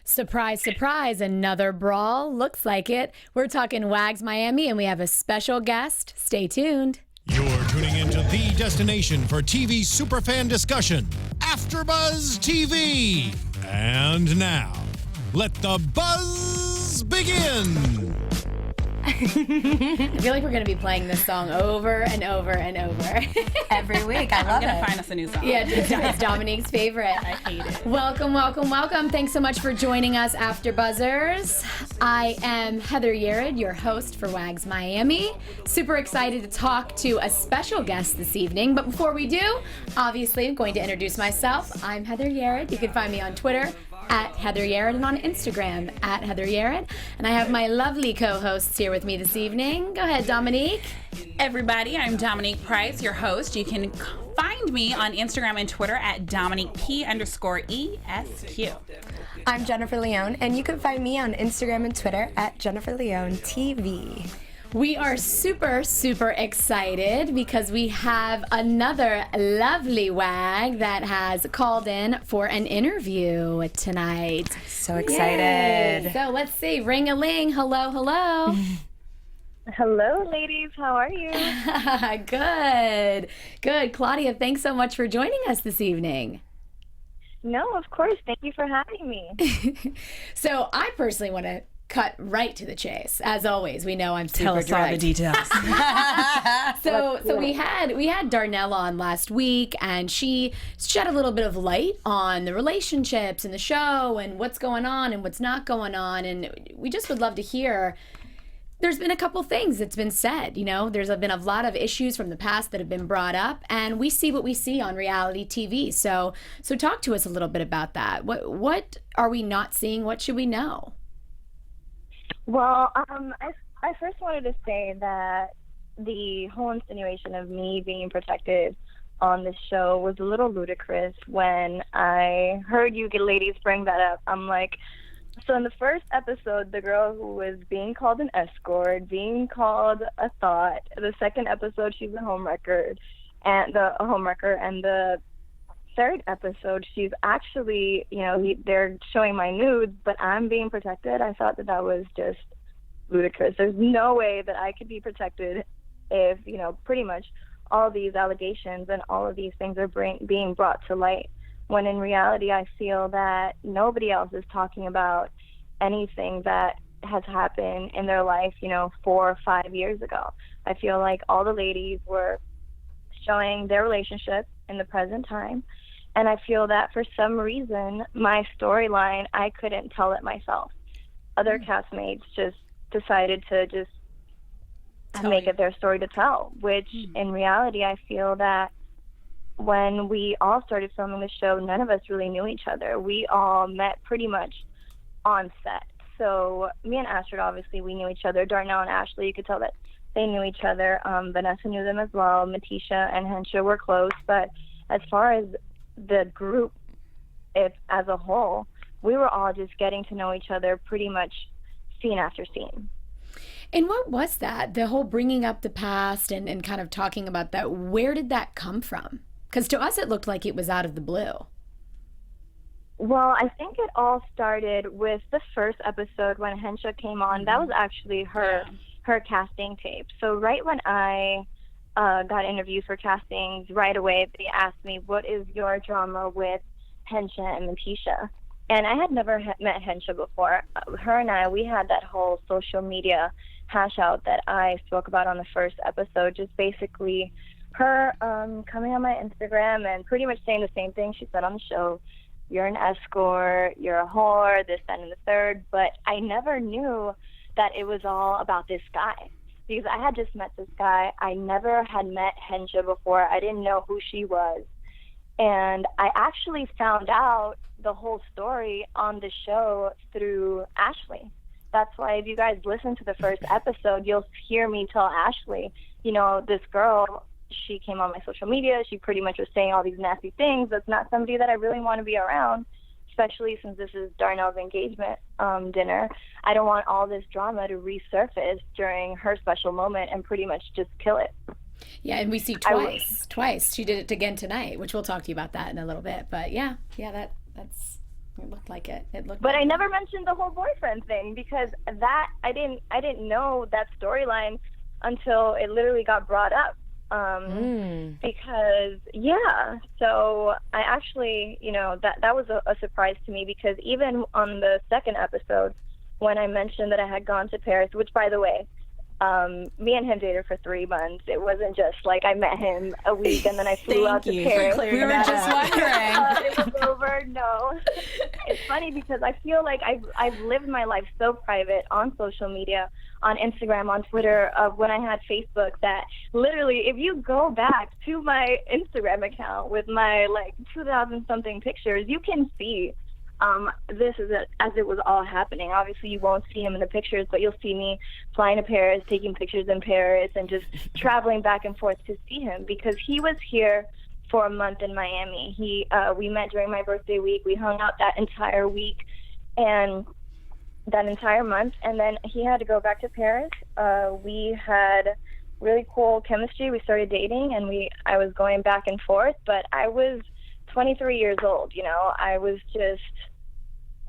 Surprise, surprise, another brawl. Looks like it. We're talking WAGS Miami, and we have a special guest. Stay tuned. You're tuning into the destination for TV superfan discussion, AFTERBUZZ TV. And now, let the buzz begin. I feel like we're going to be playing this song over and over and over. Every week. I love it. I'm going to find us a new song. Yeah, it's Dominique's favorite. I hate it. Welcome, welcome, welcome. Thanks so much for joining us, AfterBuzzers. I am Heather Yerrid, your host for WAGS Miami. Super excited to talk to a special guest this evening. But before we do, obviously, I'm going to introduce myself. I'm Heather Yerrid. You can find me on Twitter at Heather Yerrid and on Instagram at Heather Yerrid. And I have my lovely co-hosts here with me this evening. Go ahead, Domonique. Everybody, I'm Domonique Price, your host. You can find me on Instagram and Twitter at DominiqueP_ESQ. I'm Jennifer Leone, and you can find me on Instagram and Twitter at Jennifer Leone TV. We are super, super excited because we have another lovely WAG that has called in for an interview tonight. So excited. Yay. So let's see. Ring-a-ling. Hello, hello. Hello, ladies. How are you? Good. Good. Claudia, thanks so much for joining us this evening. No, of course. Thank you for having me. So I personally want to cut right to the chase. As always, we know I'm super direct. Tell us all the details. So we had Darnell on last week, and she shed a little bit of light on the relationships and the show and what's going on and what's not going on, and we just would love to hear. There's been a couple things that's been said, there's been a lot of issues from the past that have been brought up, and we see what we see on reality TV. So talk to us a little bit about that. What are we not seeing? What should we know? Well, I first wanted to say that the whole insinuation of me being protected on this show was a little ludicrous. When I heard you ladies bring that up, I'm like, so in the first episode, the girl who was being called an escort, being called a thought. The second episode, she's a homewrecker, and the third episode, she's actually, they're showing my nudes, but I'm being protected. I thought that was just ludicrous. There's no way that I could be protected if, pretty much all these allegations and all of these things are being brought to light, when in reality, I feel that nobody else is talking about anything that has happened in their life, 4 or 5 years ago. I feel like all the ladies were showing their relationship in the present time. And I feel that for some reason, my storyline, I couldn't tell it myself. Other castmates just decided to make it their story to tell, which in reality, I feel that when we all started filming the show, none of us really knew each other. We all met pretty much on set. So me and Astrid, obviously, we knew each other. Darnell and Ashley, you could tell that they knew each other. Vanessa knew them as well. Metisha and Henshaw were close. But as far as the group, as a whole, we were all just getting to know each other pretty much scene after scene. And what was that? The whole bringing up the past and kind of talking about that, where did that come from? Because to us, it looked like it was out of the blue. Well, I think it all started with the first episode when Henshaw came on. That was actually her casting tape. So right when I got interviews for castings, right away they asked me, what is your drama with Hencha and Metisha? And I had never met Henshaw before. Her and I, we had that whole social media hash out that I spoke about on the first episode, just basically her coming on my Instagram and pretty much saying the same thing she said on the show. You're an escort, you're a whore, this, that, and the third. But I never knew that it was all about this guy, because I had just met this guy. I never had met Henshaw before. I didn't know who she was. And I actually found out the whole story on the show through Ashley. That's why if you guys listen to the first episode, you'll hear me tell Ashley, this girl, she came on my social media. She pretty much was saying all these nasty things. That's not somebody that I really want to be around, especially since this is Darnell's engagement dinner. I don't want all this drama to resurface during her special moment and pretty much just kill it. Yeah, and we see twice. She did it again tonight, which we'll talk to you about that in a little bit. But yeah, that's It looked like it. It looked. But like I never mentioned the whole boyfriend thing because that I didn't know that storyline until it literally got brought up. Because so I actually, that was a surprise to me, because even on the second episode when I mentioned that I had gone to Paris, which, by the way, me and him dated for 3 months. It wasn't just like I met him a week and then I flew out to Paris. We were just wondering. It was over. No, it's funny because I feel like I've lived my life so private on social media, on Instagram, on Twitter, when I had Facebook, that literally, if you go back to my Instagram account with my 2,000 something pictures, you can see this is as it was all happening. Obviously, you won't see him in the pictures, but you'll see me flying to Paris, taking pictures in Paris, and just traveling back and forth to see him, because he was here for a month in Miami. We met during my birthday week. We hung out that entire week and that entire month, and then he had to go back to Paris. We had really cool chemistry. We started dating, and I was going back and forth, but I was 23 years old. I was just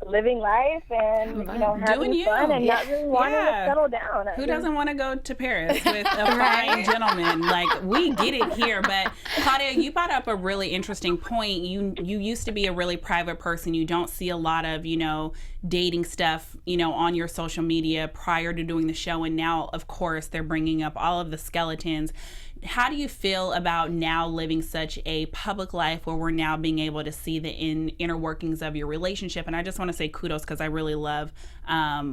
living life and having fun and not really wanting to settle down. Who doesn't want to go to Paris with a fine gentleman? We get it here. But Claudia, you brought up a really interesting point. You used to be a really private person. You don't see a lot of dating stuff on your social media prior to doing the show, and now of course they're bringing up all of the skeletons. How do you feel about now living such a public life where we're now being able to see the inner workings of your relationship? And I just want to say kudos, because I really love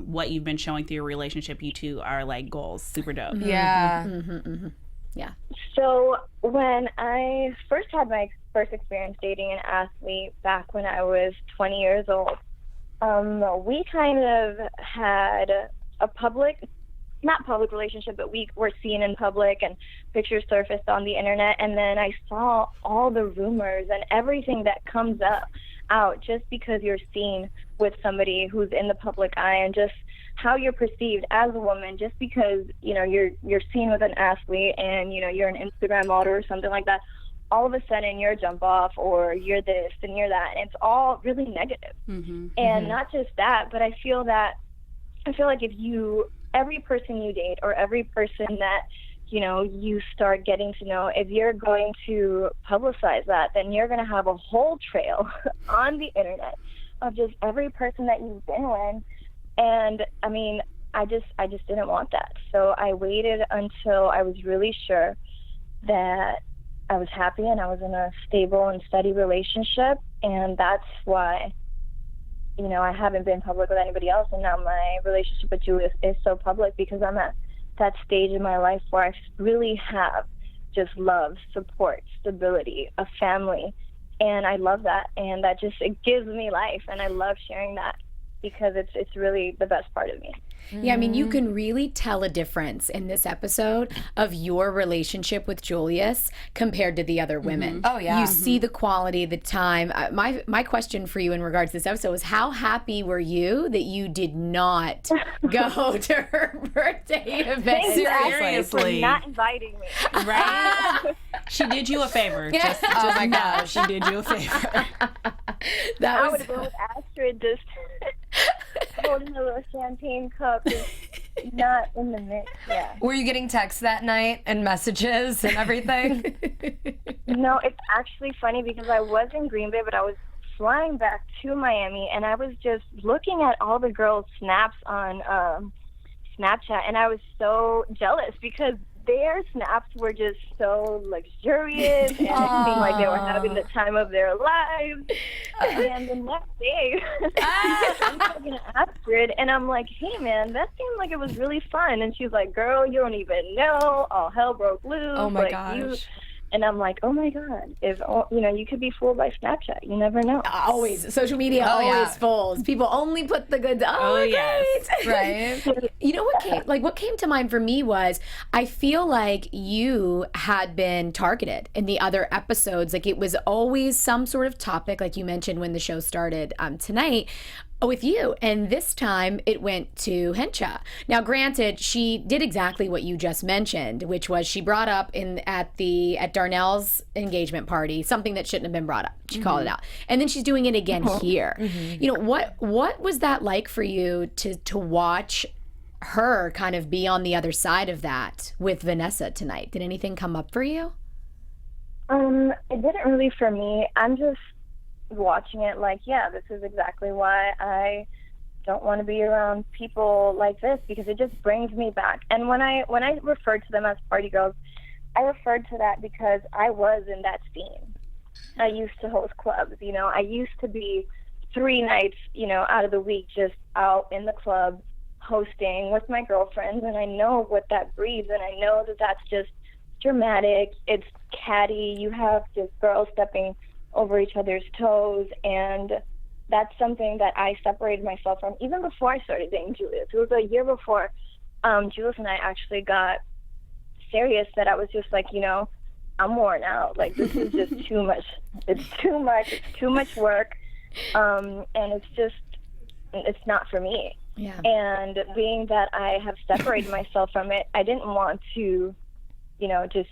what you've been showing through your relationship. You two are goals. Super dope. Yeah. Yeah. So when I first had my first experience dating an athlete back when I was 20 years old, we kind of had a not public relationship, but we were seen in public and pictures surfaced on the internet. And then I saw all the rumors and everything that comes out just because you're seen with somebody who's in the public eye, and just how you're perceived as a woman, just because, you're seen with an athlete and, you're an Instagram model or something like that. All of a sudden you're a jump off, or you're this and you're that. And it's all really negative. And not just that, but I feel like every person you date, or every person that, you start getting to know, if you're going to publicize that, then you're going to have a whole trail on the internet of just every person that you've been with. And I mean, I just didn't want that. So I waited until I was really sure that I was happy and I was in a stable and steady relationship. And that's why I haven't been public with anybody else, and now my relationship with Julius is so public, because I'm at that stage in my life where I really have just love, support, stability, a family, and I love that, and that just, it gives me life, and I love sharing that, because it's really the best part of me. Yeah, I mean, you can really tell a difference in this episode of your relationship with Julius compared to the other women. Oh, yeah. You see the quality, the time. My question for you in regards to this episode was, how happy were you that you did not go to her birthday event? Thanks, Ashley, Seriously. for not inviting me. Right? She did you a favor. Just my gosh, she did you a favor. I would have been with Astrid, just holding a little champagne cup, just not in the mix. Yeah. Were you getting texts that night and messages and everything? No, it's actually funny, because I was in Green Bay, but I was flying back to Miami, and I was just looking at all the girls' snaps on Snapchat, and I was so jealous, because their snaps were just so luxurious, and it seemed like they were having the time of their lives. And the next day, I'm talking to Astrid, and I'm like, hey, man, that seemed like it was really fun. And she's like, girl, you don't even know. All hell broke loose. Oh, my gosh. And I'm like, oh my God, if you could be fooled by Snapchat. You never know. Always. Social media always fools. People only put the good. Oh, yes. Right. You know what came to mind for me was, I feel like you had been targeted in the other episodes. Like, it was always some sort of topic, like you mentioned when the show started tonight, with you, and this time it went to Hencha. Now, granted, she did exactly what you just mentioned, which was she brought up at Darnell's engagement party something that shouldn't have been brought up. She called it out, and then she's doing it again here. You know, what was that like for you to watch her kind of be on the other side of that with Vanessa tonight? Did anything come up for you? It didn't really for me. I'm just watching it like, yeah, this is exactly why I don't want to be around people like this, because it just brings me back. And when I referred to them as party girls, I referred to that because I was in that scene. I used to host clubs, you know. I used to be 3 nights, you know, out of the week just out in the club hosting with my girlfriends, and I know what that breeds, and I know that that's just dramatic. It's catty. You have just girls stepping over each other's toes, and that's something that I separated myself from even before I started dating Julius. It was a year before Julius and I actually got serious that I was just like, you know, I'm worn out. Like, this is just too much. It's too much. It's too much work, and it's not for me. Yeah. And being that I have separated myself from it, I didn't want to, you know, just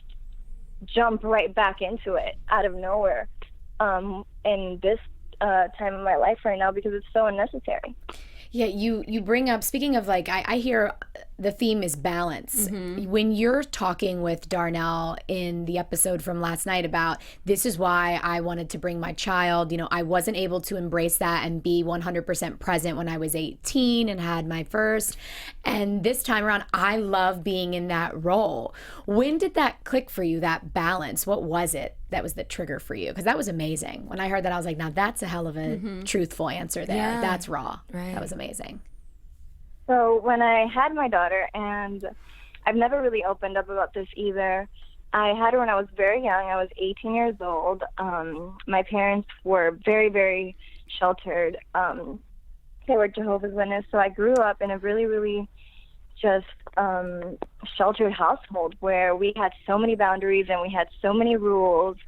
jump right back into it out of nowhere. In this time of my life right now, because it's so unnecessary. Yeah, you bring up, speaking of, like, I hear the theme is balance. When you're talking with Darnell in the episode from last night about this is why I wanted to bring my child, you know, I wasn't able to embrace that and be 100% present when I was 18 and had my first. And this time around, I love being in that role. When did that click for you, that balance? What was it that was the trigger for you? Because that was amazing. When I heard that, I was like, now that's a hell of a truthful answer there. Yeah. That's raw. Right. That was amazing. So when I had my daughter, and I've never really opened up about this either, I had her when I was very young. I was 18 years old. My parents were very, very sheltered. They were Jehovah's Witnesses, so I grew up in a really, really just sheltered household where we had so many boundaries and we had so many rules.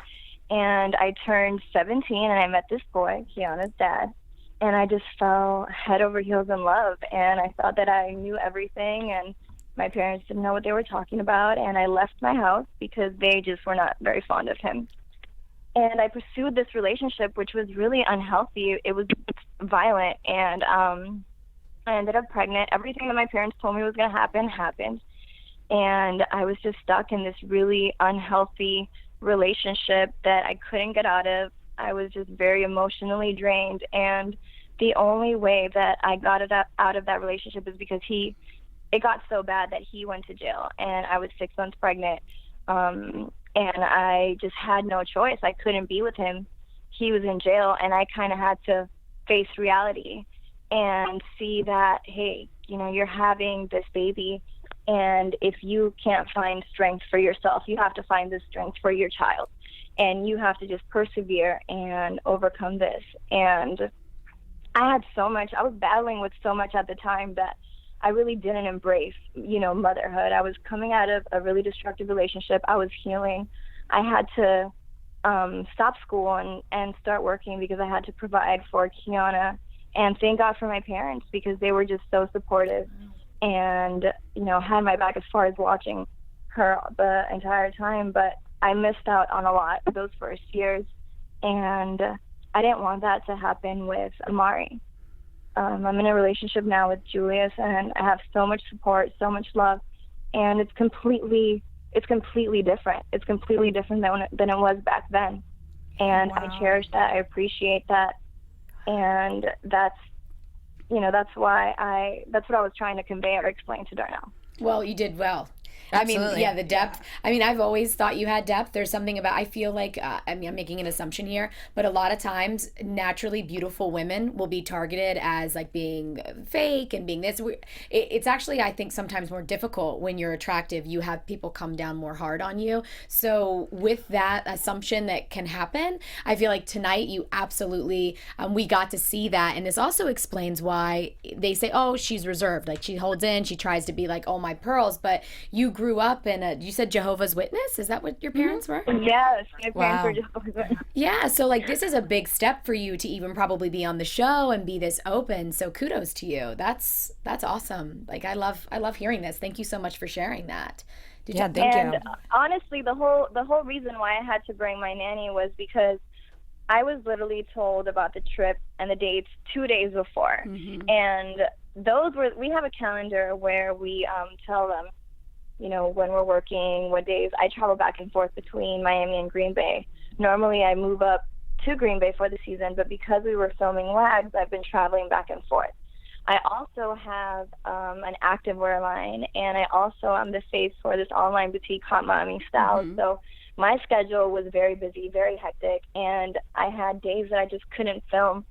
And I turned 17 and I met this boy, Kiana's dad, and I just fell head over heels in love. And I thought that I knew everything, and my parents didn't know what they were talking about. And I left my house because they just were not very fond of him. And I pursued this relationship, which was really unhealthy. It was violent, and I ended up pregnant. Everything that my parents told me was going to happen happened. And I was just stuck in this really unhealthy relationship that I couldn't get out of. I was just very emotionally drained. And the only way that I got it out of that relationship is because it got so bad that he went to jail. And I was 6 months pregnant. And I just had no choice. I couldn't be with him. He was in jail, and I kind of had to face reality and see that, hey, you know, you're having this baby, and if you can't find strength for yourself, you have to find the strength for your child, and you have to just persevere and overcome this. And I was battling with so much at the time that I really didn't embrace, you know, motherhood. I was coming out of a really destructive relationship. I was healing. I had to stop school and start working because I had to provide for Kiana. And thank God for my parents, because they were just so supportive and, you know, had my back as far as watching her the entire time. But I missed out on a lot those first years, and I didn't want that to happen with Amari. I'm in a relationship now with Julius, and I have so much support, so much love, and it's completely different. It's completely different than it was back then. And wow. I cherish that. I appreciate that. And that's what I was trying to convey or explain to Darnell. Well, you did well. Absolutely. I mean, yeah, the depth. I mean, I've always thought you had depth. There's something about, I feel like, I'm making an assumption here, but a lot of times naturally beautiful women will be targeted as like being fake and being this. It's actually, I think, sometimes more difficult when you're attractive. You have people come down more hard on you. So with that assumption that can happen, I feel like tonight you absolutely, we got to see that. And this also explains why they say, oh, she's reserved. Like she holds in, she tries to be like, oh, my pearls. But you you grew up in you said Jehovah's Witness? Is that what your parents were? Yes, my parents Wow. were just Yeah, so like this is a big step for you to even probably be on the show and be this open. So kudos to you. That's awesome. Like I love hearing this. Thank you so much for sharing that. Yeah, thank you. And honestly, the whole reason why I had to bring my nanny was because I was literally told about the trip and the dates 2 days before. And we have a calendar where we tell them, you know, when we're working, what days. I travel back and forth between Miami and Green Bay. Normally I move up to Green Bay for the season, but because we were filming WAGS, I've been traveling back and forth. I also have an activewear line, and I also am the face for this online boutique, Hot Mommy Styles. So my schedule was very busy, very hectic, and I had days that I just couldn't film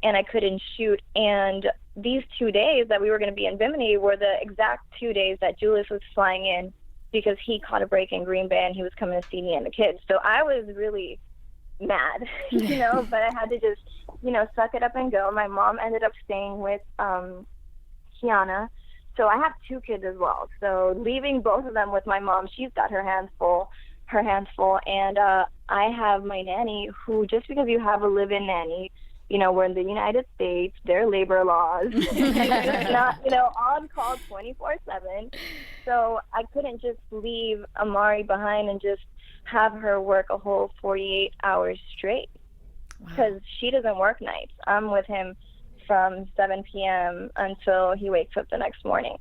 and I couldn't shoot. And these 2 days that we were going to be in Bimini were the exact 2 days that Julius was flying in because he caught a break in Green Bay and he was coming to see me and the kids. So I was really mad, you know, but I had to just, you know, suck it up and go. My mom ended up staying with Kiana. So I have 2 kids as well. So leaving both of them with my mom, she's got her hands full. And I have my nanny who, just because you have a live-in nanny, you know, we're in the United States, there are labor laws. It's not, you know, on call 24/7. So I couldn't just leave Amari behind and just have her work a whole 48 hours straight because she doesn't work nights. I'm with him from 7 p.m. until he wakes up the next morning.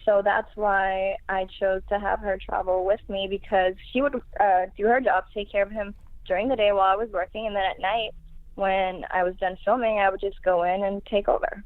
So that's why I chose to have her travel with me, because she would do her job, take care of him during the day while I was working, and then at night when I was done filming, I would just go in and take over.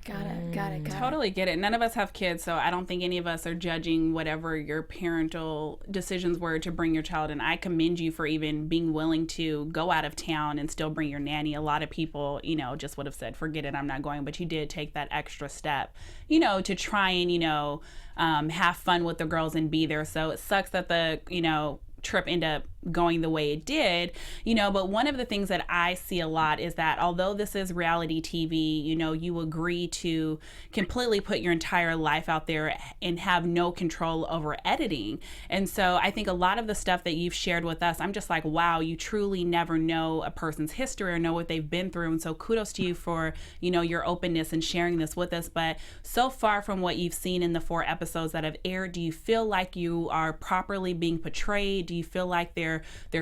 Got it. Totally get it. None of us have kids, so I don't think any of us are judging whatever your parental decisions were to bring your child. And I commend you for even being willing to go out of town and still bring your nanny. A lot of people, you know, just would have said, forget it, I'm not going. But you did take that extra step, you know, to try and, you know, have fun with the girls and be there. So it sucks that the, you know, trip end up going the way it did, you know, but one of the things that I see a lot is that although this is reality TV, you know, you agree to completely put your entire life out there and have no control over editing. And so I think a lot of the stuff that you've shared with us, I'm just like, wow, you truly never know a person's history or know what they've been through. And so kudos to you for, you know, your openness and sharing this with us. But so far from what you've seen in the 4 episodes that have aired, do you feel like you are properly being portrayed? Do you feel like they're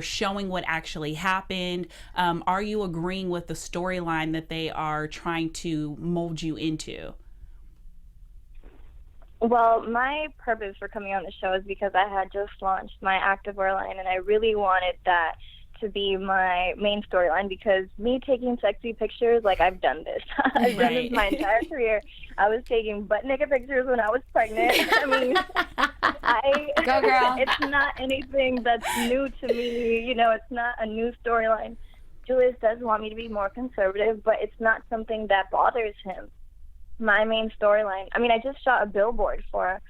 showing what actually happened? Are you agreeing with the storyline that they are trying to mold you into? Well, my purpose for coming on the show is because I had just launched my activewear line, and I really wanted that to be my main storyline, because me taking sexy pictures, like, I've done this. I've done this my entire career. I was taking butt naked pictures when I was pregnant. I mean, Go girl. It's not anything that's new to me. You know, it's not a new storyline. Julius does want me to be more conservative, but it's not something that bothers him. My main storyline, I mean, I just shot a billboard for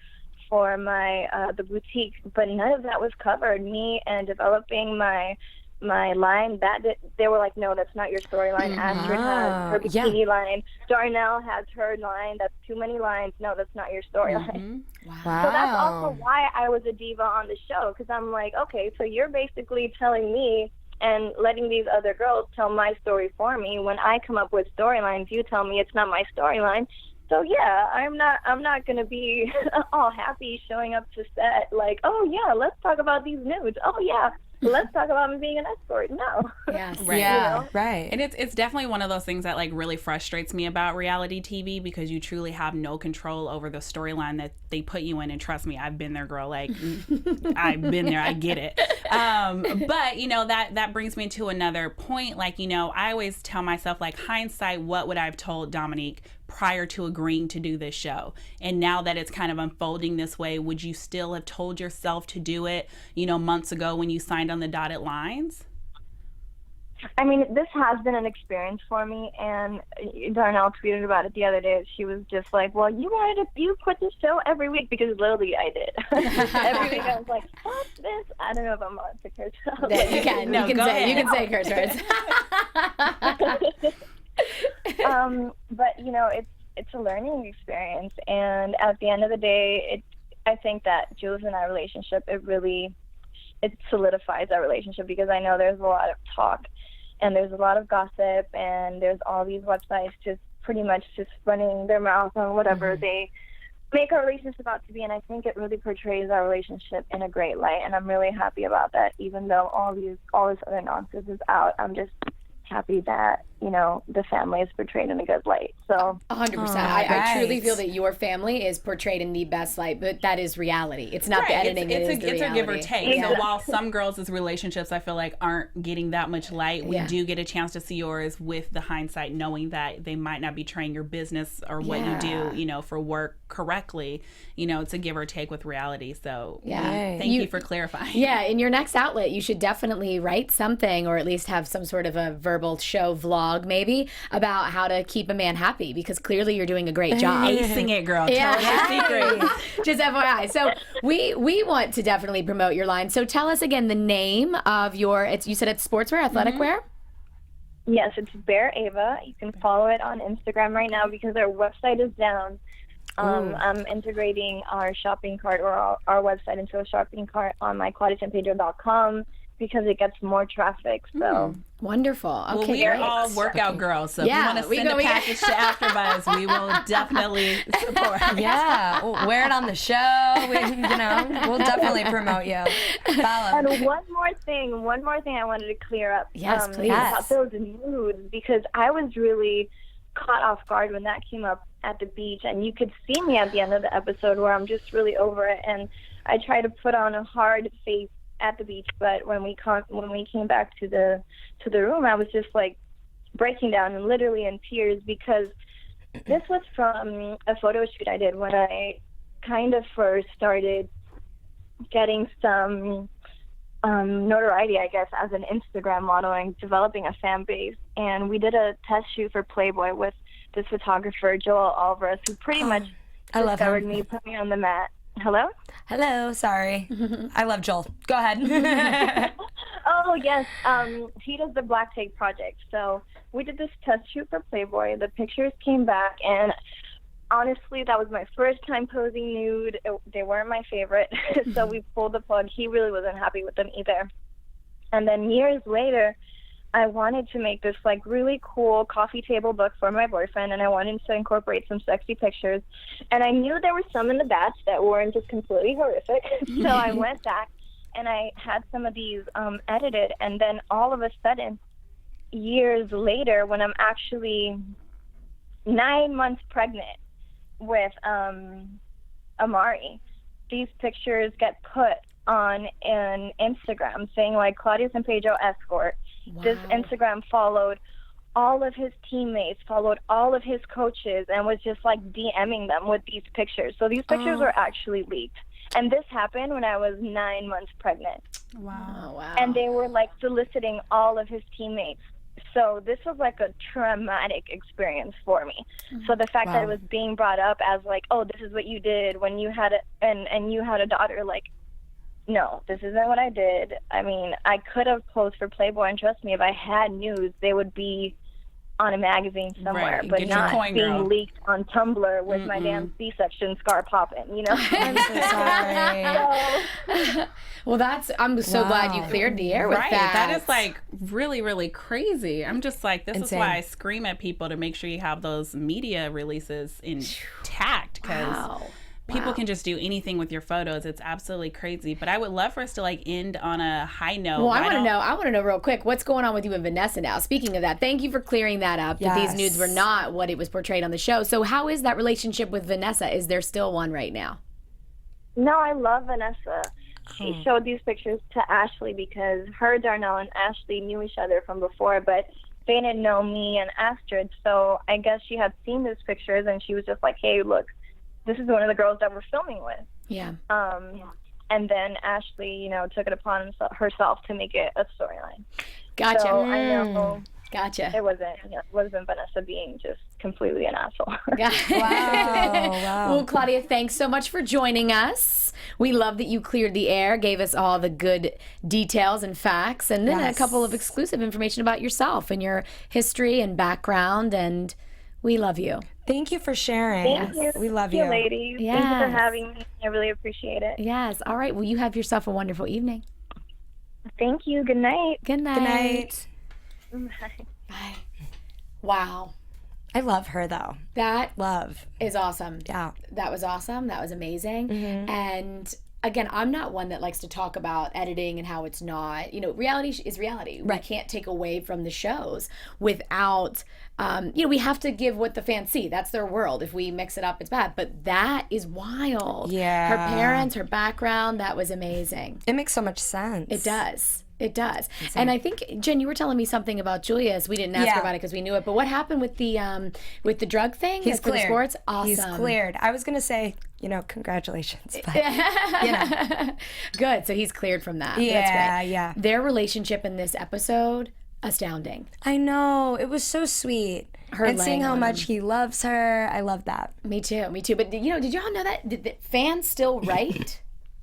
my the boutique, but none of that was covered. Me and developing my line, they were like, no, that's not your storyline. Astrid has her bikini line. Darnell has her line. That's too many lines. No, that's not your storyline. Wow. So that's also why I was a diva on the show, because I'm like, okay, so you're basically telling me and letting these other girls tell my story for me. When I come up with storylines, you tell me it's not my storyline. So yeah, I'm not gonna be all happy showing up to set like, oh yeah, let's talk about these nudes. Oh yeah, let's talk about me being an escort. No. Yes. Right. Yeah, You know? right. And it's definitely one of those things that like really frustrates me about reality TV, because you truly have no control over the storyline that they put you in. And trust me, I've been there, girl. Like, I've been there. I get it. But you know, that brings me to another point. Like, you know, I always tell myself, like, hindsight, what would I have told Domonique prior to agreeing to do this show? And now that it's kind of unfolding this way, would you still have told yourself to do it, you know, months ago when you signed on the dotted lines? I mean, this has been an experience for me, and Darnell tweeted about it the other day. She was just like, well, you put this show every week, because literally I did. Every week I was like, what's this? I don't know if I'm allowed to curse. Yeah, you can. No, you go can say ahead. curse words. But you know, it's a learning experience, and at the end of the day, I think that Jules and our relationship, it solidifies our relationship, because I know there's a lot of talk and there's a lot of gossip and there's all these websites just pretty much just running their mouth on whatever they make our relationship out to be. And I think it really portrays our relationship in a great light. And I'm really happy about that, even though all this other nonsense is out. I'm just happy that, you know, the family is portrayed in a good light. So 100%. I truly feel that your family is portrayed in the best light, but that is reality. It's not the editing. It's a give or take. Yeah. So while some girls' relationships I feel like aren't getting that much light, we do get a chance to see yours with the hindsight, knowing that they might not be portraying your business or what you do, you know, for work correctly. You know, it's a give or take with reality. So thank you for clarifying. Yeah, in your next outlet, you should definitely write something, or at least have some sort of a verbal show vlog maybe about how to keep a man happy, because clearly you're doing a great job. Acing it, girl. Yeah. Tell us your secrets. Just FYI. So we want to definitely promote your line. So tell us again the name of your, you said it's sportswear, athletic wear? yes, it's Bear Ava. You can follow it on Instagram right now because our website is down. I'm integrating our shopping cart, or our website, into a shopping cart on my ClaudiaSampedro.com because it gets more traffic. So wonderful. Okay, well, we are all workout girls, so if you want to send a package to AFTERBUZZ, we will definitely support. Yeah, we'll wear it on the show. We'll definitely promote you. Follow. And one more thing I wanted to clear up. Yes, please. About those nudes, because I was really caught off guard when that came up at the beach, and you could see me at the end of the episode where I'm just really over it, and I try to put on a hard face at the beach, but when we came back to the room, I was just like breaking down and literally in tears, because this was from a photo shoot I did when I kind of first started getting some notoriety, I guess, as an Instagram model and developing a fan base. And we did a test shoot for Playboy with this photographer, Joel Alvarez, who pretty much discovered me, put me on the mat. Hello? Hello, sorry. I love Joel. Go ahead. Oh, yes. He does the Black Take Project. So we did this test shoot for Playboy. The pictures came back, and honestly, that was my first time posing nude. They weren't my favorite, so we pulled the plug. He really wasn't happy with them either. And then years later, I wanted to make this like really cool coffee table book for my boyfriend, and I wanted to incorporate some sexy pictures. And I knew there were some in the batch that weren't just completely horrific. So I went back and I had some of these edited, and then all of a sudden, years later, when I'm actually 9 months pregnant with Amari, these pictures get put on an Instagram saying like Claudia Sampedro escort. Wow. This Instagram followed all of his teammates, followed all of his coaches, and was just like DMing them with these pictures. So these pictures were actually leaked. And this happened when I was 9 months pregnant. Wow. Wow. And they were like soliciting all of his teammates. So this was like a traumatic experience for me. So the fact that it was being brought up as like, oh, this is what you did when you had and you had a daughter, like, no, this isn't what I did. I mean, I could have posed for Playboy, and trust me, if I had news, they would be on a magazine somewhere, but not being leaked on Tumblr with my damn C-section scar popping, you know? I'm so sorry. Well, I'm so glad you cleared the air with that. That is like really, really crazy. I'm just like, this is Insane. why I scream at people to make sure you have those media releases intact, because people can just do anything with your photos. It's absolutely crazy. But I would love for us to like end on a high note. Well, I want to know real quick, what's going on with you and Vanessa now? Speaking of that, thank you for clearing that up. That these nudes were not what it was portrayed on the show. So how is that relationship with Vanessa? Is there still one right now? No, I love Vanessa. She showed these pictures to Ashley because her, Darnell, and Ashley knew each other from before, but they didn't know me and Astrid. So I guess she had seen these pictures, and she was just like, hey, look, this is one of the girls that we're filming with. Yeah. And then Ashley, took it upon herself to make it a storyline. Gotcha. So I know. Gotcha. It wasn't Vanessa being just completely an asshole. Wow. Well, Claudia, thanks so much for joining us. We love that you cleared the air, gave us all the good details and facts, and then a couple of exclusive information about yourself and your history and background, and We love you. Thank you for sharing. Thank you. We love Thank you. ladies. Thank you Yes. for having me. I really appreciate it. Yes. All right. Well, you have yourself a wonderful evening. Thank you. Good night. Good night. Good night. Bye. Bye. Wow. I love her though. That Love. is awesome. Yeah. That was awesome. That was amazing. Mm-hmm. And again, I'm not one that likes to talk about editing and how it's not. You know, reality is reality. Right. We can't take away from the shows without, you know, we have to give what the fans see. That's their world. If we mix it up, it's bad. But that is wild. Yeah. Her parents, her background, that was amazing. It makes so much sense. It does. It does. And I think, Jen, you were telling me something about Julius. We didn't ask her about it because we knew it. But what happened with the drug thing? He's for the cleared. sports? Awesome. He's cleared. I was gonna say, you know, congratulations, but you know. Good. So he's cleared from that. That's Yeah, great. yeah. Their relationship in this episode, astounding. I know. It was so sweet. Her and seeing laying how on much him. he loves her. I love that. Me too. Me too. But you know, did y'all know that? Did the fans still write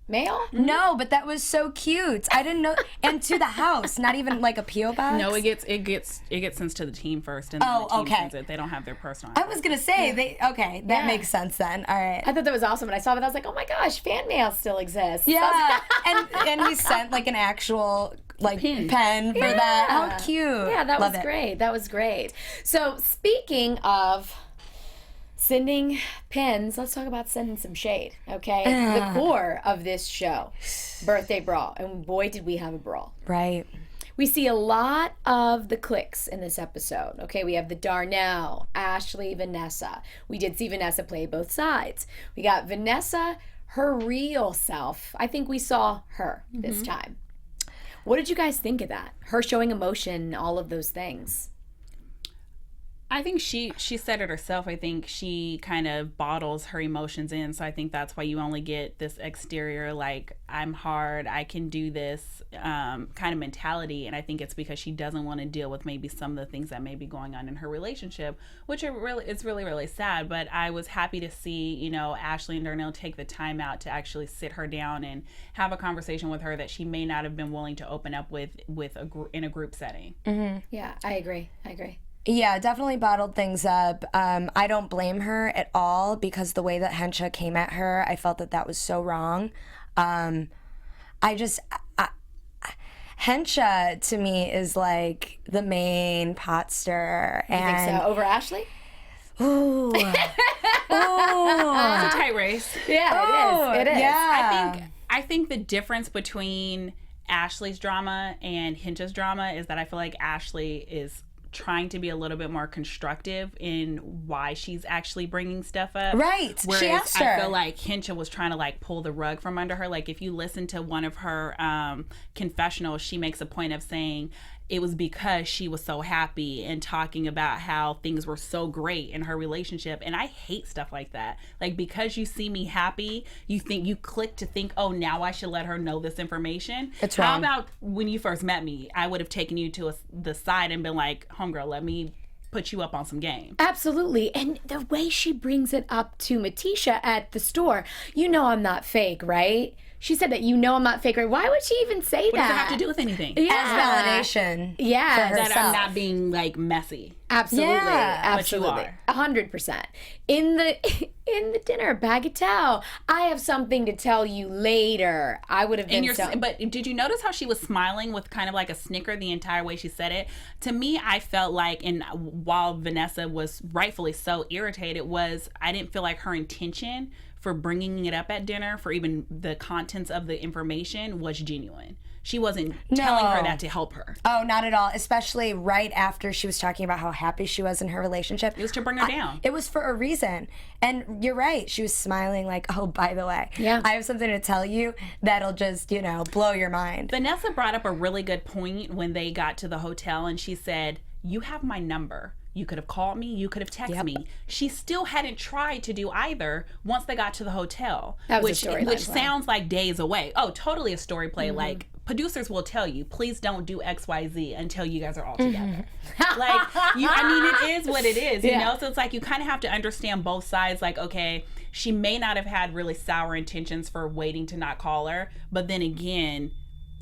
mail? No, but that was so cute. I didn't know. And to the house, not even like a P.O. box. No, it gets sent to the team first, and then Oh, the team okay. sends it. They don't have their personal. I was gonna say that Yeah. makes sense then. All right. I thought that was awesome. When I saw that, I was like, oh my gosh, fan mail still exists. Yeah, and he sent like an actual like pen for that. How cute. Yeah, that Love was it. great. That was great. So speaking of sending pins, let's talk about sending some shade, okay? The core of this show, Birthday Brawl. And boy, did we have a brawl. Right. We see a lot of the cliques in this episode. Okay, we have the Darnell, Ashley, Vanessa. We did see Vanessa play both sides. We got Vanessa, her real self. I think we saw her this time. What did you guys think of that? Her showing emotion, all of those things. I think she said it herself. I think she kind of bottles her emotions in. So I think that's why you only get this exterior, like, I'm hard, I can do this kind of mentality. And I think it's because she doesn't want to deal with maybe some of the things that may be going on in her relationship, which it's really, really sad. But I was happy to see, you know, Ashley and Darnell take the time out to actually sit her down and have a conversation with her that she may not have been willing to open up with in a group setting. Yeah, I agree. Yeah, definitely bottled things up. I don't blame her at all because the way that Henshaw came at her, I felt that was so wrong. Henshaw to me is like the main pot stirrer. You think so? Over Ashley? Ooh. Ooh. It's a tight race. Yeah, it is. Yeah. I think the difference between Ashley's drama and Hencha's drama is that I feel like Ashley is trying to be a little bit more constructive in why she's actually bringing stuff up. Right. Whereas She asked her. I feel like Hensha was trying to like pull the rug from under her. Like if you listen to one of her confessionals, she makes a point of saying it was because she was so happy and talking about how things were so great in her relationship. And I hate stuff like that. Like because you see me happy, you click to think, oh, now I should let her know this information. It's How wrong. about when you first met me, I would have taken you to the side and been like, homegirl, let me put you up on some game. Absolutely. And the way she brings it up to Metisha at the store, you know I'm not fake, right? She said that you know I'm not fake, right? Why would she even say What does that? it have to do with anything? As validation. Yeah. for That herself. I'm not being like messy. Absolutely. Yeah. Absolutely. But you 100%. In the dinner, bagatelle, I have something to tell you later. I would have been But did you notice how she was smiling with kind of like a snicker the entire way she said it? To me, I felt like, and while Vanessa was rightfully so irritated, I didn't feel like her intention for bringing it up at dinner, for even the contents of the information, was genuine. She wasn't telling her that to help her. Oh, not at all. Especially right after she was talking about how happy she was in her relationship. It was to bring her down. It was for a reason. And you're right. She was smiling like, oh, by the way, Yeah. I have something to tell you that'll just, blow your mind. Vanessa brought up a really good point when they got to the hotel, and she said, you have my number. You could have called me. You could have texted me. She still hadn't tried to do either once they got to the hotel. That was a storyline which play. sounds like days away. Oh, totally a story play. Like, producers will tell you, please don't do XYZ until you guys are all together. It is what it is, you know? So it's like you kind of have to understand both sides. Like, okay, she may not have had really sour intentions for waiting to not call her. But then again,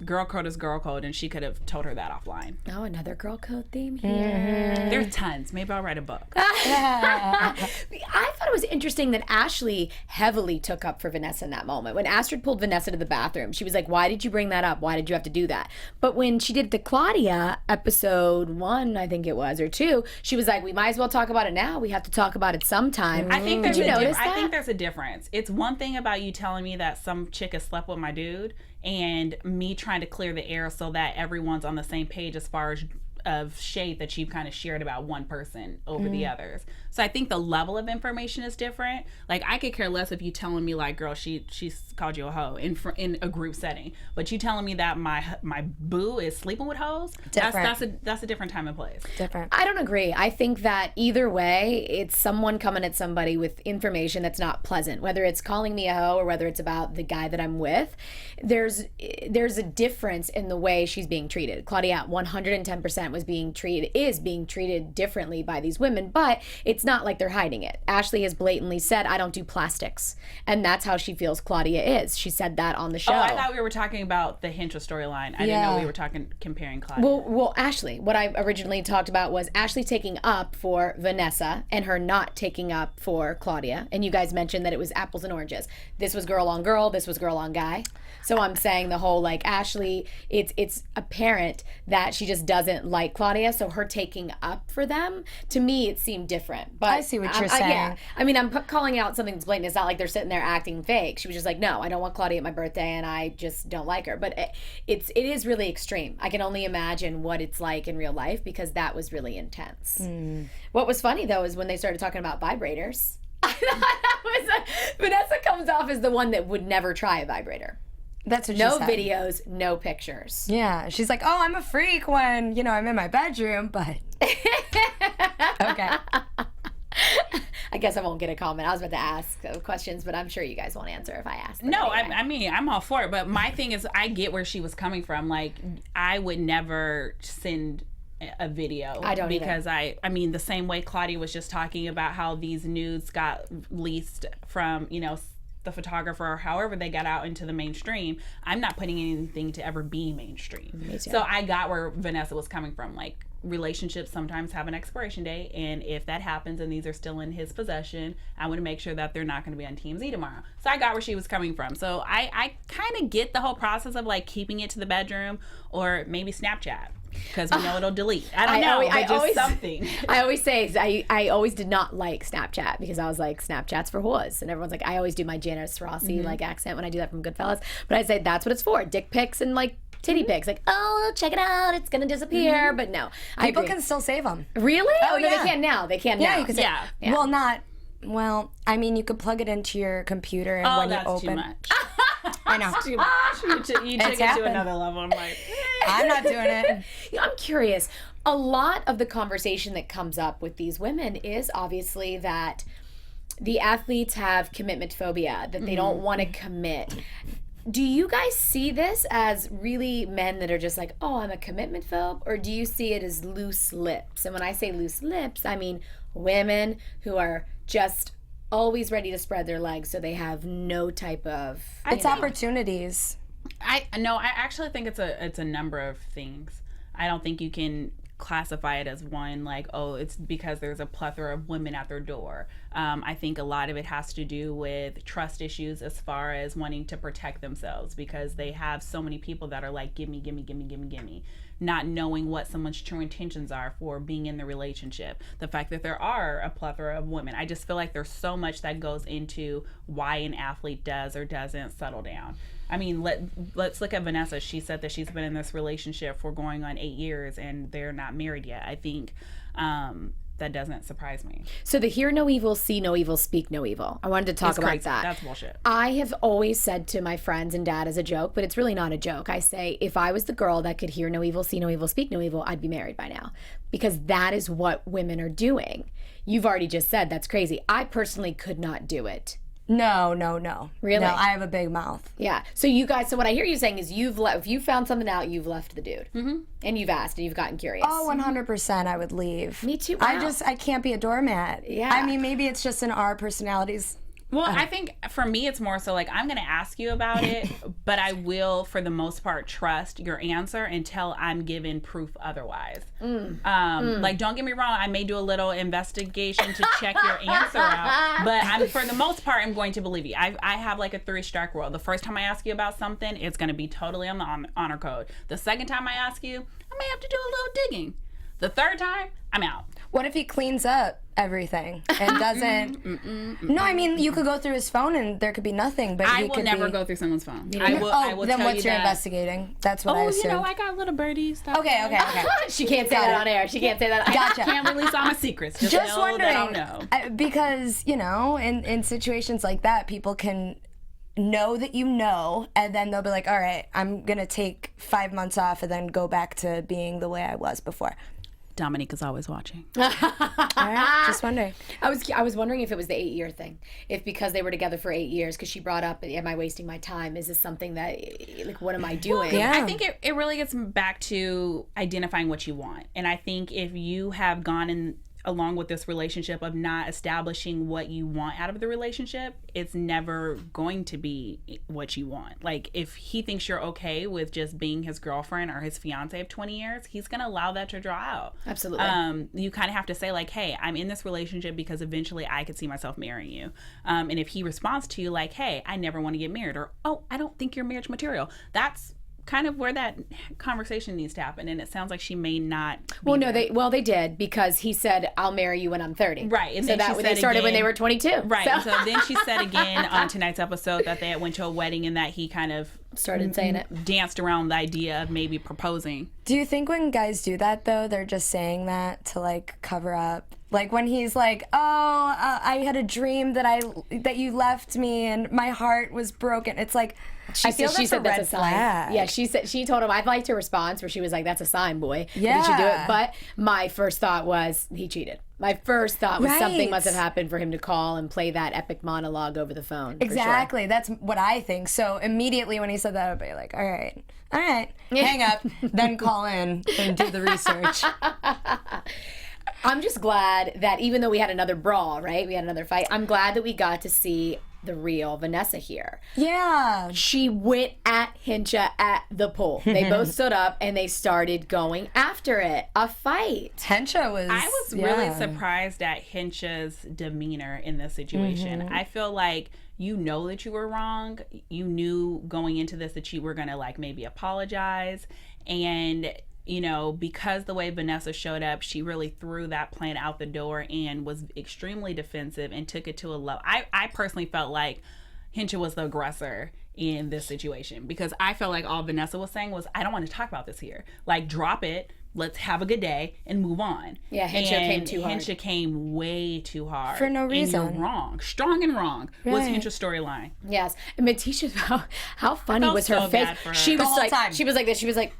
girl code is girl code, and she could have told her that offline. Oh, another girl code theme here. There's tons. Maybe I'll write a book. I thought it was interesting that Ashley heavily took up for Vanessa in that moment. When Astrid pulled Vanessa to the bathroom, she was like, why did you bring that up? Why did you have to do that? But when she did the Claudia episode 1, I think it was, or 2, she was like, we might as well talk about it now. We have to talk about it sometime. I think Did you notice that? I think there's a difference. It's one thing about you telling me that some chick has slept with my dude, and me trying to clear the air so that everyone's on the same page as far as of shade that you've kind of shared about one person over the others. So I think the level of information is different. Like, I could care less if you telling me like, girl, she's called you a hoe in a group setting, but you telling me that my boo is sleeping with hoes. That's a different time and place. Different. I don't agree. I think that either way, it's someone coming at somebody with information that's not pleasant, whether it's calling me a hoe or whether it's about the guy that I'm with. There's a difference in the way she's being treated. Claudia 110% is being treated differently by these women, but it's not like they're hiding it. Ashley has blatantly said, I don't do plastics. And that's how she feels Claudia is. She said that on the show. Oh, I thought we were talking about the Henshaw storyline. I didn't know we were comparing Claudia. Well, Ashley, what I originally talked about was Ashley taking up for Vanessa and her not taking up for Claudia. And you guys mentioned that it was apples and oranges. This was girl on girl, this was girl on guy. So I'm saying the whole, like, Ashley, it's apparent that she just doesn't like Claudia, so her taking up for them, to me, it seemed different. But I see what you're saying. Yeah. I mean, I'm calling out something that's blatant. It's not like they're sitting there acting fake. She was just like, no, I don't want Claudia at my birthday, and I just don't like her. But it is really extreme. I can only imagine what it's like in real life, because that was really intense. What was funny, though, is when they started talking about vibrators. I thought that was Vanessa comes off as the one that would never try a vibrator. That's what she No said. videos, no pictures. Yeah, she's like, oh, I'm a freak when, I'm in my bedroom, but... Okay. I guess I won't get a comment. I was about to ask questions, but I'm sure you guys won't answer if I ask them. No, anyway. I mean, I'm all for it, but my thing is, I get where she was coming from. Like, I would never send a video. I don't because either. I mean, the same way Claudia was just talking about how these nudes got leased from, the photographer, or however they got out into the mainstream. I'm not putting anything to ever be mainstream. Me too. So I got where Vanessa was coming from. Like, relationships sometimes have an expiration date, and if that happens and these are still in his possession, I want to make sure that they're not going to be on TMZ tomorrow. So I got where she was coming from. So I kind of get the whole process of, like, keeping it to the bedroom, or maybe Snapchat, because we know it'll delete. I don't know, but just something. I always say, I always did not like Snapchat, because I was like, Snapchat's for whores. And everyone's like, I always do my Janice Rossi like accent when I do that from Goodfellas. But I say that's what it's for. Dick pics and like titty pics. Like, oh, check it out. It's going to disappear. But no. People can still save them. Really? Oh, no, yeah. they can now. They can Yeah, now. you can save Yeah. Well, I mean, you could plug it into your computer, and when you that's open... too much. I know. Too much. You took it to happened. another level. I'm like, I'm not doing it. I'm curious. A lot of the conversation that comes up with these women is obviously that the athletes have commitment phobia, that they don't want to commit. Do you guys see this as really men that are just like, oh, I'm a commitment phobe? Or do you see it as loose lips? And when I say loose lips, I mean women who are just always ready to spread their legs, so they have no type of... It's opportunities. I actually think it's a number of things. I don't think you can classify it as one, like, oh, it's because there's a plethora of women at their door. I think a lot of it has to do with trust issues, as far as wanting to protect themselves, because they have so many people that are like, gimme, not knowing what someone's true intentions are for being in the relationship. The fact that there are a plethora of women, I just feel like there's so much that goes into why an athlete does or doesn't settle down. I mean, let's look at Vanessa. She said that she's been in this relationship for going on 8 years, and they're not married yet. I think that doesn't surprise me. So the hear no evil, see no evil, speak no evil. I wanted to talk about crazy. that. That's bullshit. I have always said to my friends and dad as a joke, but it's really not a joke. I say, if I was the girl that could hear no evil, see no evil, speak no evil, I'd be married by now. Because that is what women are doing. You've already just said that's crazy. I personally could not do it. No. Really? No, I have a big mouth. Yeah. So you guys, so what I hear you saying is if you found something out, you've left the dude. Mm-hmm. And you've asked and you've gotten curious. Oh, 100% I would leave. Me too. Wow. I can't be a doormat. Yeah. I mean, maybe it's just in our personalities. Well, I think for me, it's more so like I'm going to ask you about it, but I will, for the most part, trust your answer until I'm given proof otherwise. Like, don't get me wrong, I may do a little investigation to check your answer out, but for the most part, I'm going to believe you. I have like a 3-strike rule. The first time I ask you about something, it's going to be totally on the honor code. The second time I ask you, I may have to do a little digging. The third time, I'm out. What if he cleans up everything and doesn't? No, I mean, you could go through his phone and there could be nothing, but I will never go through someone's phone. I will then tell what's you your that. investigating? That's what I assumed. I got little birdies. Stuff. Okay. She can't say that on air. She can't say that. Gotcha. I can't release all my secrets. Just know wondering, that I'll know. because, in situations like that, people can know that you know, and then they'll be like, all right, I'm going to take 5 months off and then go back to being the way I was before. Domonique is always watching. All right, just wondering. I was wondering if it was the 8-year thing, if because they were together for 8 years, because she brought up, am I wasting my time? Is this something that, like, what am I doing? Well, I think it really gets back to identifying what you want. And I think if you have gone along with this relationship of not establishing what you want out of the relationship, it's never going to be what you want. Like, if he thinks you're okay with just being his girlfriend or his fiance of 20 years, he's going to allow that to draw out. Absolutely. You kind of have to say, like, hey, I'm in this relationship because eventually I could see myself marrying you. And if he responds to you like, hey, I never want to get married, or, oh, I don't think you're marriage material, that's kind of where that conversation needs to happen, and it sounds like she may not. They did, because he said, "I'll marry you when I'm 30." Right, and so then they started when they were 22. Right, so then she said again on tonight's episode that they had went to a wedding and that he kind of started saying it, danced around the idea of maybe proposing. Do you think when guys do that though, they're just saying that to like cover up? Like when he's like, "Oh, I had a dream that you left me and my heart was broken." It's like, I feel that's a red flag. Yeah, she told him. I liked her response where she was like, "That's a sign, boy. Yeah. You should do it." But my first thought was he cheated. My first thought was something must have happened for him to call and play that epic monologue over the phone. Exactly. Sure. That's what I think. So immediately when he said that, I'd be like, all right, hang up, then call in and do the research. I'm just glad that even though we had another brawl, right? We had another fight. I'm glad that we got to see the real Vanessa here. Yeah. She went at Hencha at the pool. They both stood up and they started going after it. A fight. Hencha was... I was really surprised at Hencha's demeanor in this situation. I feel like you know that you were wrong. You knew going into this that you were going to like maybe apologize. And... because the way Vanessa showed up, she really threw that plan out the door and was extremely defensive and took it to a level. I personally felt like Hencha was the aggressor in this situation, because I felt like all Vanessa was saying was, I don't want to talk about this here. Like, drop it. Let's have a good day and move on. Yeah, Hencha came too hard. Hencha came way too hard. For no reason. And you're wrong. Strong and wrong was Hencha's storyline. Yes. And Metisha, how funny was her face? She was like, she was like this. She was like,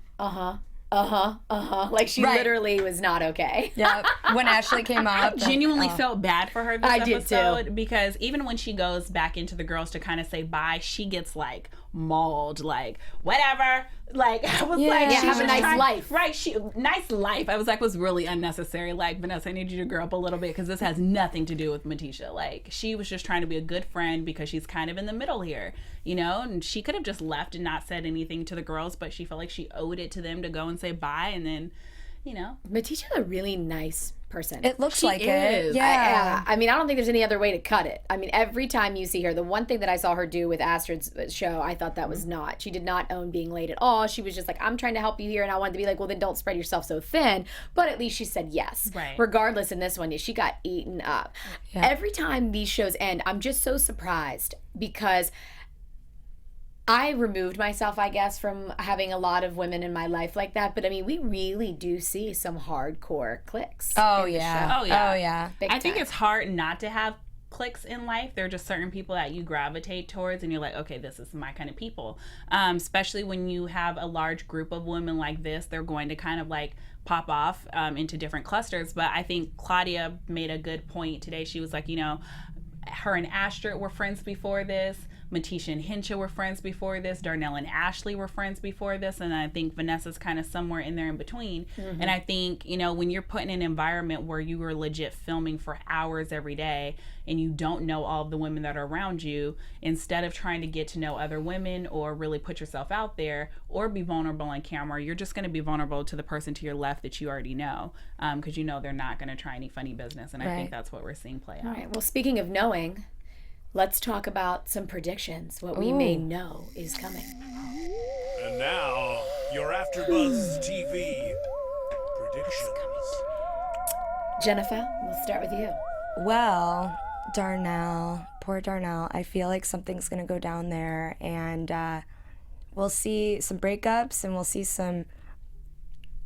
like she literally was not okay. Yeah. When Ashley came up, genuinely felt bad for her this episode. Did too. Because even when she goes back into the girls to kind of say bye, she gets like mauled, like whatever. Like I was like, she have a nice life, right? Nice life. I was like, was really unnecessary. Like, Vanessa, I need you to grow up a little bit, because this has nothing to do with Metisha. Like, she was just trying to be a good friend because she's kind of in the middle here, and she could have just left and not said anything to the girls, but she felt like she owed it to them to go and say bye, and then, Metisha's a really nice person. It looks like it. Yeah. I mean, I don't think there's any other way to cut it. I mean, every time you see her, the one thing that I saw her do with Astrid's show, I thought that was not. She did not own being late at all. She was just like, I'm trying to help you here. And I wanted to be like, well, then don't spread yourself so thin. But at least she said yes. Right. Regardless, in this one, she got eaten up. Yeah. Every time these shows end, I'm just so surprised, because I removed myself, I guess, from having a lot of women in my life like that. But I mean, we really do see some hardcore cliques. Oh, yeah. Oh, yeah. Oh, yeah. I think it's hard not to have cliques in life. There are just certain people that you gravitate towards and you're like, okay, this is my kind of people. Especially when you have a large group of women like this, they're going to kind of like pop off into different clusters. But I think Claudia made a good point today. She was like, her and Astrid were friends before this. Metisha and Hencha were friends before this. Darnell and Ashley were friends before this. And I think Vanessa's kind of somewhere in there in between. And I think, you know, when you're put in an environment where you are legit filming for hours every day and you don't know all of the women that are around you, instead of trying to get to know other women or really put yourself out there or be vulnerable on camera, you're just going to be vulnerable to the person to your left that you already know, because you know they're not going to try any funny business. And I think that's what we're seeing play out. All right. Well, speaking of knowing, let's talk about some predictions, what we may know is coming. And now, your AfterBuzz TV predictions. Jennifer, we'll start with you. Well, Darnell, poor Darnell. I feel like something's gonna go down there, and we'll see some breakups, and we'll see some,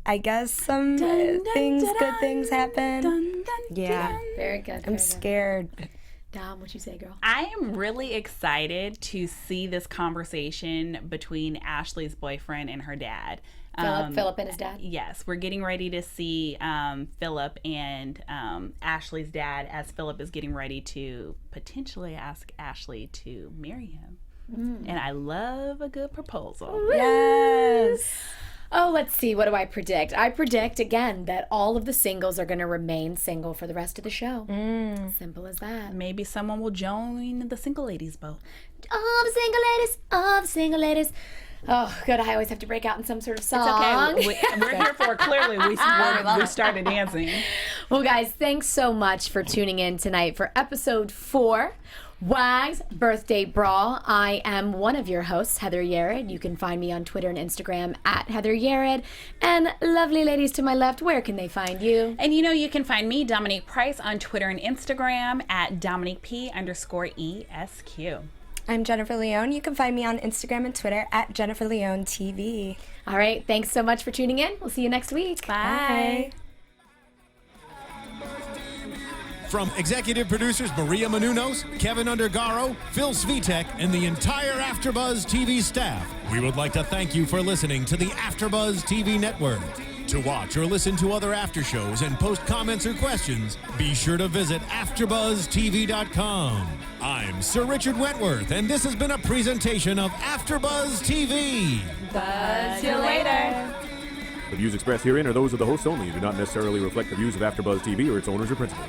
I guess, some good things happen. Yeah, Very good. I'm scared. Dom, what you say, girl? I am really excited to see this conversation between Ashley's boyfriend and her dad. Philip and his dad? Yes, we're getting ready to see Philip and Ashley's dad, as Philip is getting ready to potentially ask Ashley to marry him. And I love a good proposal. Yes. Oh, let's see. What do I predict? I predict, again, that all of the singles are going to remain single for the rest of the show. Simple as that. Maybe someone will join the single ladies boat. All the single ladies, all the single ladies. Oh, good. I always have to break out in some sort of song. It's okay. We're here for it. Clearly, we started dancing. Well, guys, thanks so much for tuning in tonight for episode 4, WAGS Birthday Brawl. I am one of your hosts, Heather Yerrid. You can find me on Twitter and Instagram at Heather Yerrid. And lovely ladies to my left, where can they find you? And you know, you can find me, Domonique Price, on Twitter and Instagram at DomoniqueP_ESQ. I'm Jennifer Leone. You can find me on Instagram and Twitter at Jennifer Leone TV. All right. Thanks so much for tuning in. We'll see you next week. Bye. From executive producers Maria Menounos, Kevin Undergaro, Phil Svitek, and the entire AfterBuzz TV staff, we would like to thank you for listening to the AfterBuzz TV network. To watch or listen to other after shows and post comments or questions, be sure to visit AfterBuzzTV.com. I'm Sir Richard Wentworth, and this has been a presentation of AfterBuzz TV. Buzz you later. The views expressed herein are those of the hosts only and do not necessarily reflect the views of AfterBuzz TV or its owners or principals.